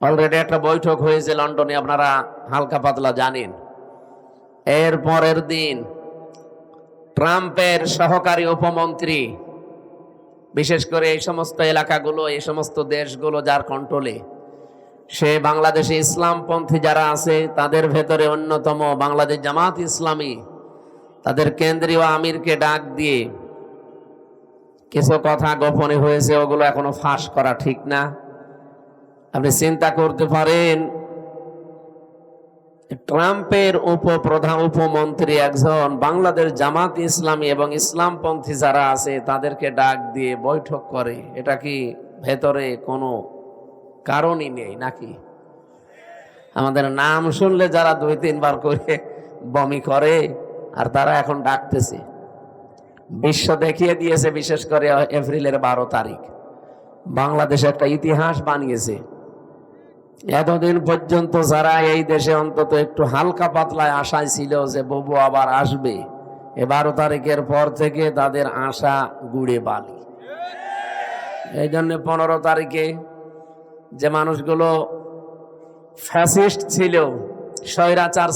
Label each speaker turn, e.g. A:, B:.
A: Already একটা বৈঠক হয়েছে লন্ডনে, আপনারা হালকা পাতলা জানেন। এর পরের দিন ট্রাম্পের সহকারী উপমন্ত্রী, বিশেষ করে এই সমস্ত এলাকাগুলো, এই সমস্ত দেশগুলো যার কন্ট্রোলে, সে বাংলাদেশে ইসলামপন্থী যারা আছে তাদের ভেতরে অন্যতম বাংলাদেশ জামাত ইসলামী, তাদের কেন্দ্রীয় আমিরকে ডাক দিয়ে কিছু কথা গোপনে হয়েছে, ওগুলো এখনো ফাঁস করা ঠিক না। আপনি চিন্তা করতে পারেন, ট্রাম্পের উপমন্ত্রী একজন বাংলাদেশ জামাত ইসলামী এবং ইসলামপন্থী যারা আছে তাদেরকে ডাক দিয়ে বৈঠক করে, এটা কি ভেতরে কোনো কারণই নেই নাকি? আমাদের নাম শুনলে যারা 2-3 বার করে বমি করে, আর তারা এখন ডাকতেছে। বিশ্ব দেখিয়ে দিয়েছে, বিশেষ করে এপ্রিলের 12 তারিখ বাংলাদেশ একটা ইতিহাস বানিয়েছে। এতদিন পর্যন্ত যারা এই দেশে অন্তত একটু হালকা পাতলায় আশায় ছিল যে ববু আবার আসবে, 12 তারিখের পর থেকে তাদের আশা গুড়ে বালি। এই জন্য 15 তারিখে যে মানুষগুলো ফ্যাসিস্ট ছিল, স্বৈরাচার